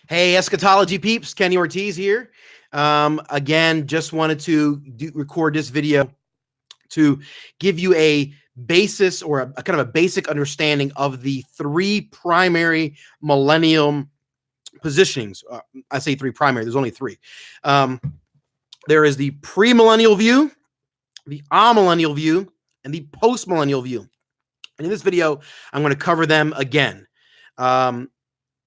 Hey, Eschatology peeps, Kenny Ortiz here. Again, just wanted to record this video to give you a basis or a kind of a basic understanding of the three primary millennium positionings. I say three primary, there's only three. There is the premillennial view, the amillennial view, and the postmillennial view. And in this video, I'm going to cover them again.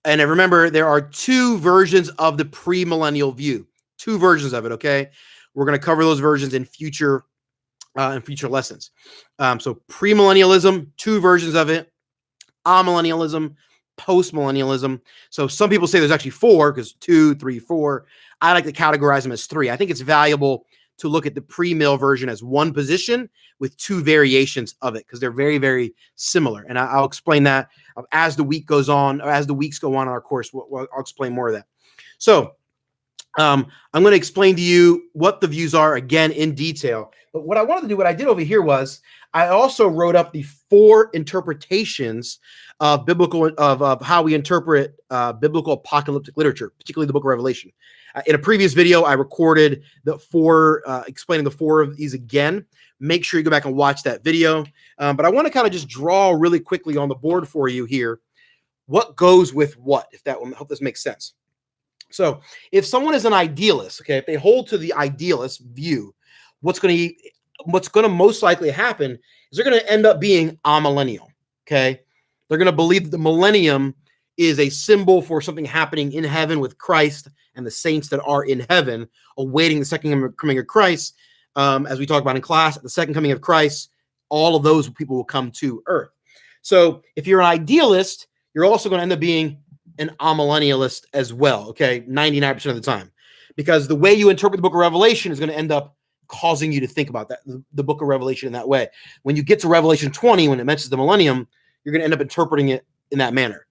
And remember, there are two versions of the premillennial view, two versions of it. Okay, we're going to cover those versions in future lessons. So premillennialism, two versions of it: amillennialism, postmillennialism. So some people say there's actually four because 2, 3, 4. I like to categorize them as three. I think it's valuable to look at the pre-mill version as one position with two variations of it because they're very, very similar. And I'll explain that as the week goes on, or as the weeks go on in our course. I'll explain more of that. So I'm going to explain to you what the views are again in detail. But what I wanted to do, what I did over here was I also wrote up the four interpretations of biblical of how we interpret biblical apocalyptic literature, particularly the book of Revelation. In a previous video, I recorded the four, explaining the four of these again. Make sure you go back and watch that video. But I want to kind of just draw really quickly on the board for you here what goes with what, if that will help this make sense. So if someone is an idealist, okay, if they hold to the idealist view, what's going to most likely happen is they're going to end up being amillennial, okay? They're going to believe that the millennium is a symbol for something happening in heaven with Christ and the saints that are in heaven, awaiting the second coming of Christ. As we talk about in class, the second coming of Christ, all of those people will come to earth. So if you're an idealist, you're also going to end up being an amillennialist as well, okay, 99% of the time, because the way you interpret the book of Revelation is going to end up causing you to think about that, the book of Revelation in that way. When you get to Revelation 20, when it mentions the millennium, you're going to end up interpreting it in that manner.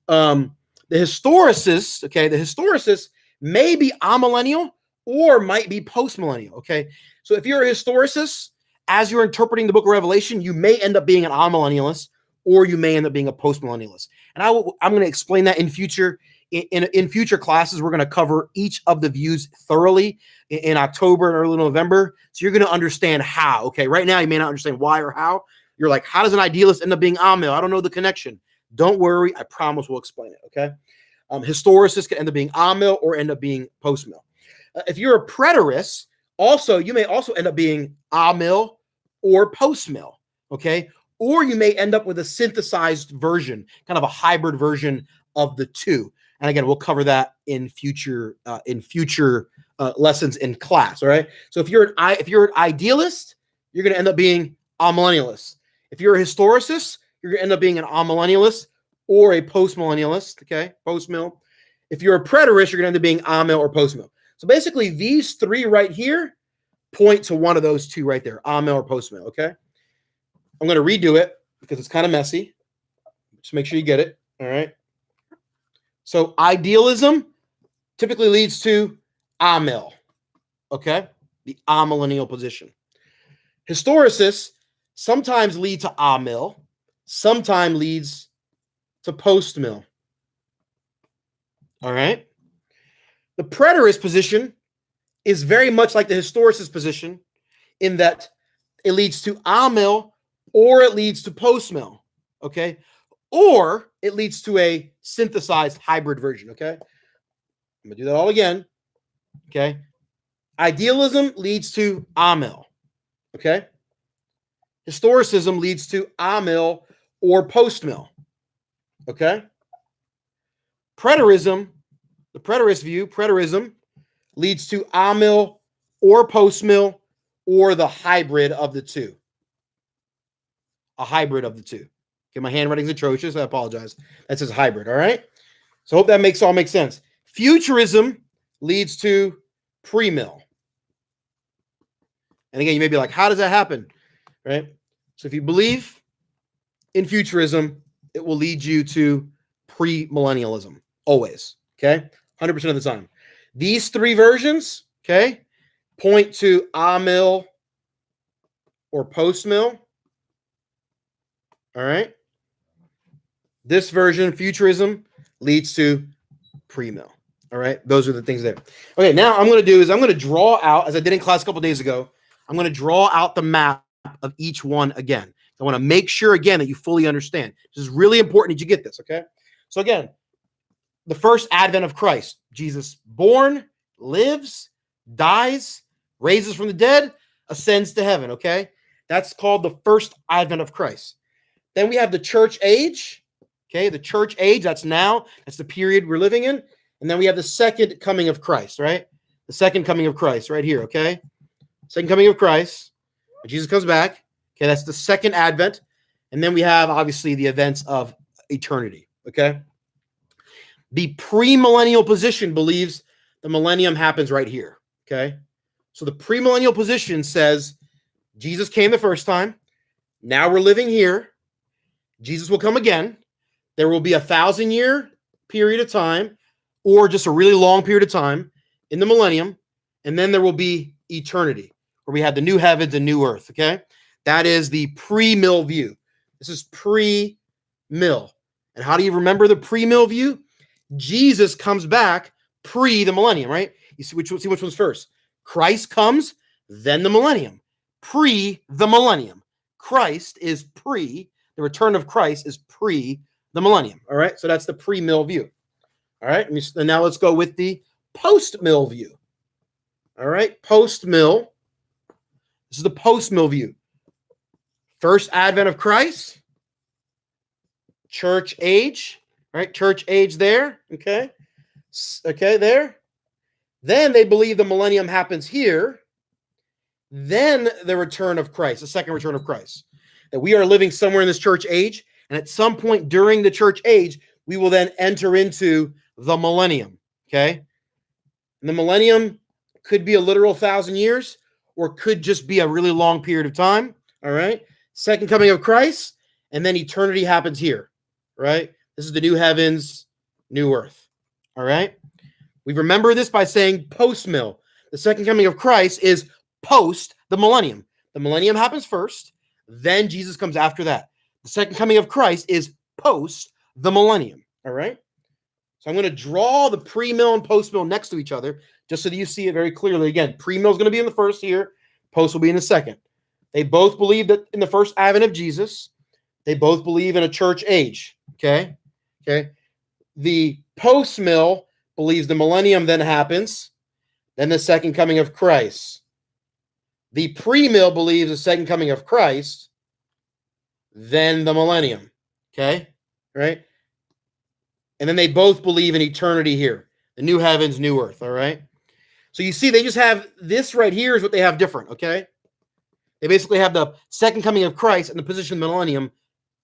The historicists, okay, the historicists may be amillennial or might be postmillennial, okay? So if you're a historicist, as you're interpreting the book of Revelation, you may end up being an amillennialist or you may end up being a postmillennialist. And I'm going to explain that in future. In future classes, we're going to cover each of the views thoroughly in October and early November. So you're going to understand how, okay? Right now, you may not understand why or how. You're like, how does an idealist end up being amil? I don't know the connection. Don't worry. I promise we'll explain it, okay? Historicists can end up being amil or end up being postmill. If you're a preterist, you may also end up being amil or postmill, okay? Or you may end up with a synthesized version, kind of a hybrid version of the two. And again, we'll cover that in future lessons in class. All right. So if you're an idealist, you're going to end up being a millennialist. If you're a historicist, you're going to end up being an amillennialist or a postmillennialist. Okay, postmill. If you're a preterist, you're going to end up being amil or postmill. So basically, these three right here point to one of those two right there, amil or postmill. Okay. I'm going to redo it because it's kind of messy. Just make sure you get it. All right. So idealism typically leads to amil. Okay. The amillennial position. Historicists sometimes lead to amil, sometimes leads to postmill. All right. The preterist position is very much like the historicist position in that it leads to amil or it leads to postmill, okay? Or it leads to a synthesized hybrid version, okay? I'm going to do that all again, okay? Idealism leads to amil, okay? Historicism leads to amil or postmill, okay? Preterism, the preterist view, preterism leads to amil or postmill or the hybrid of the two. A hybrid of the two. Okay, my handwriting's atrocious. I apologize. That says hybrid, all right? So I hope that all makes sense. Futurism leads to premill. And again, you may be like, how does that happen? Right? So if you believe in futurism, it will lead you to premillennialism, always, okay? 100% of the time. These three versions, okay, point to amil or postmill. All right. This version, futurism, leads to Pre-mill. All right. Those are the things there. Okay. Now I'm going to do is I'm going to draw out, as I did in class a couple days ago, I'm going to draw out the map of each one again. I want to make sure again that you fully understand. This is really important that you get this. Okay. So again, the first advent of Christ, Jesus born, lives, dies, raises from the dead, ascends to heaven. Okay. That's called the first advent of Christ. Then we have the church age. Okay. The church age, that's now, that's the period we're living in. And then we have the second coming of Christ, right? The second coming of Christ right here. Okay. Second coming of Christ. Jesus comes back. Okay. That's the second advent. And then we have obviously the events of eternity. Okay. The premillennial position believes the millennium happens right here. Okay. So the premillennial position says Jesus came the first time. Now we're living here. Jesus will come again. There will be 1,000-year period of time or just a really long period of time in the millennium. And then there will be eternity where we have the new heavens and new earth. Okay. That is the pre-mill view. This is pre-mill. And how do you remember the pre-mill view? Jesus comes back pre the millennium, right? You see which one's first. Christ comes, then the millennium. Pre the millennium. Christ is pre, the return of Christ is pre the millennium. All right. So that's the pre-mill view. All right. And now let's go with the post-mill view. All right. Post-mill. This is the post-mill view. First advent of Christ. Church age. Right, church age there, okay? Okay, there. Then they believe the millennium happens here. Then the return of Christ, the second return of Christ. That we are living somewhere in this church age, and at some point during the church age, we will then enter into the millennium, okay? And the millennium could be a literal 1,000 years, or could just be a really long period of time, all right? Second coming of Christ, and then eternity happens here, right? This is the new heavens, new earth. All right. We remember this by saying post-mill. The second coming of Christ is post the millennium. The millennium happens first, then Jesus comes after that. The second coming of Christ is post the millennium. All right. So I'm going to draw the pre-mill and post-mill next to each other just so that you see it very clearly. Again, pre-mill is going to be in the first here. Post will be in the second. They both believe that in the first advent of Jesus, they both believe in a church age. Okay. Okay. The post-mill believes the millennium then happens, then the second coming of Christ. The pre-mill believes the second coming of Christ, then the millennium. Okay. Right. And then they both believe in eternity here, the new heavens, new earth. All right. So you see, they just have this right here is what they have different. Okay. They basically have the second coming of Christ and the position of the millennium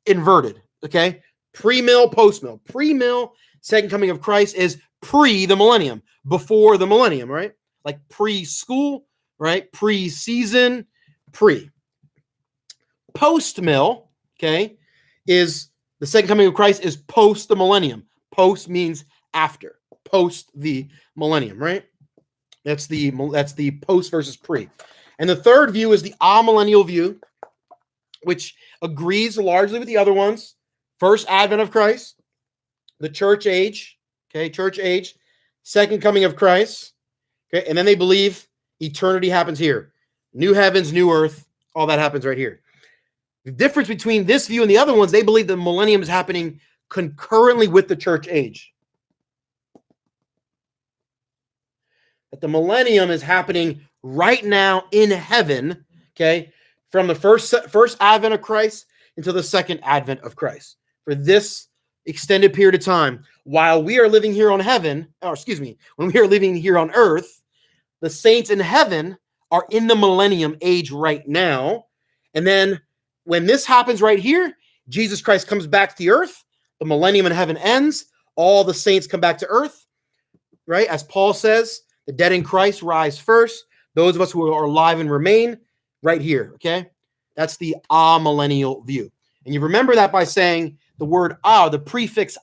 inverted. Okay. Pre-mill, post-mill. Pre-mill, second coming of Christ is pre the millennium, before the millennium, right? Like pre-school, right? Pre-season, pre. Post-mill, okay, is the second coming of Christ is post the millennium. Post means after, post the millennium, right? That's the post versus pre. And the third view is the amillennial view, which agrees largely with the other ones. First advent of Christ, the church age, okay, church age, second coming of Christ, okay, and then they believe eternity happens here. New heavens, new earth, all that happens right here. The difference between this view and the other ones, they believe the millennium is happening concurrently with the church age. That the millennium is happening right now in heaven, okay, from the first advent of Christ until the second advent of Christ. For this extended period of time, while we are living here on heaven, when we are living here on earth, the saints in heaven are in the millennium age right now. And then when this happens right here, Jesus Christ comes back to the earth, the millennium in heaven ends, all the saints come back to earth, right? As Paul says, the dead in Christ rise first. Those of us who are alive and remain right here, okay? That's the amillennial view. And you remember that by saying the word the prefix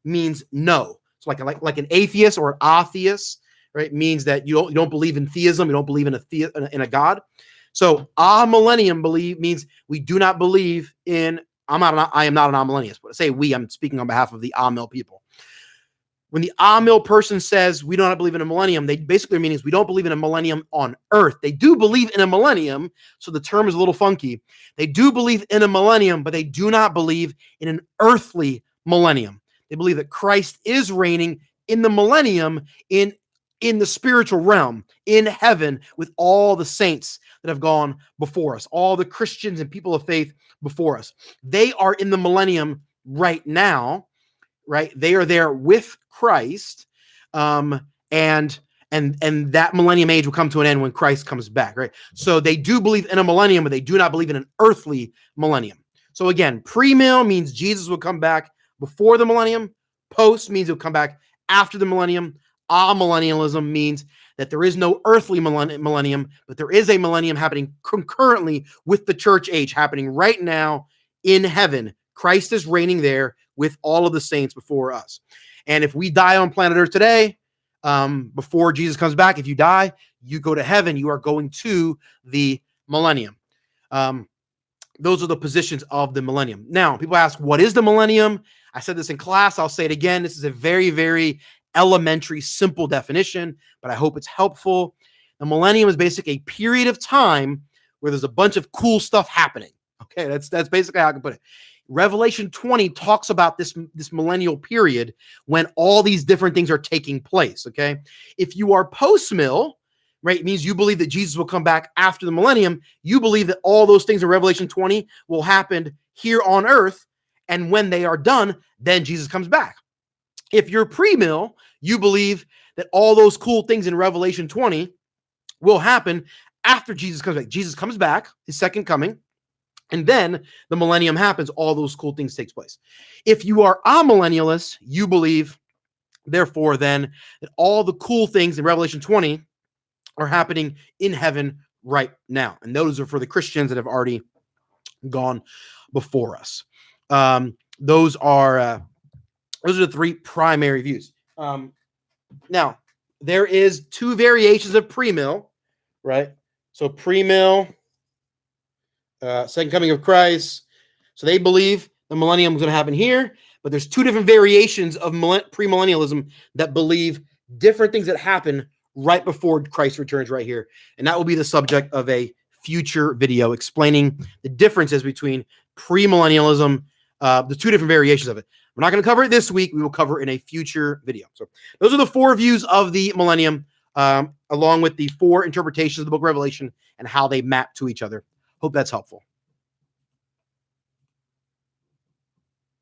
means no. So like an atheist or an atheist, right? It means that you don't believe in theism, you don't believe in a God. So amillennium means we do not believe in. I am not an amillennialist, but say we. I'm speaking on behalf of the amil people. when the Amil person says we don't believe in a millennium, they basically mean is we don't believe in a millennium on earth. They do believe in a millennium, so the term is a little funky. They do believe in a millennium, but they do not believe in an earthly millennium. They believe that Christ is reigning in the millennium in the spiritual realm, in heaven, with all the saints that have gone before us, all the Christians and people of faith before us. They are in the millennium right now, right? They are there with Christ, and that millennium age will come to an end when Christ comes back, right? So they do believe in a millennium, but they do not believe in an earthly millennium. So again, pre-mill means Jesus will come back before the millennium. Post means he'll come back after the millennium. Amillennialism means that there is no earthly millennium, but there is a millennium happening concurrently with the church age, happening right now in heaven. Christ is reigning there with all of the saints before us. And if we die on planet Earth today, before Jesus comes back, if you die, you go to heaven. You are going to the millennium. Those are the positions of the millennium. Now, people ask, what is the millennium? I said this in class. I'll say it again. This is a very, very elementary, simple definition, but I hope it's helpful. The millennium is basically a period of time where there's a bunch of cool stuff happening. Okay, that's basically how I can put it. Revelation 20 talks about this millennial period when all these different things are taking place. Okay, if you are post-mill, right, it means you believe that Jesus will come back after the millennium. You believe that all those things in Revelation 20 will happen here on earth, and when they are done, then Jesus comes back. If you're pre-mill, you believe that all those cool things in Revelation 20 will happen after Jesus comes back. Jesus comes back, his second coming, and then the millennium happens. All those cool things takes place. If you are a millennialist, you believe, therefore, then that all the cool things in Revelation 20 are happening in heaven right now. And those are for the Christians that have already gone before us. Those are the three primary views. Now, there is two variations of pre-mill, right? So pre-mill, second coming of Christ. So they believe the millennium is going to happen here, but there's two different variations of premillennialism that believe different things that happen right before Christ returns right here. And that will be the subject of a future video explaining the differences between premillennialism, the two different variations of it. We're not going to cover it this week. We will cover it in a future video. So those are the four views of the millennium, along with the four interpretations of the book of Revelation and how they map to each other. Hope that's helpful.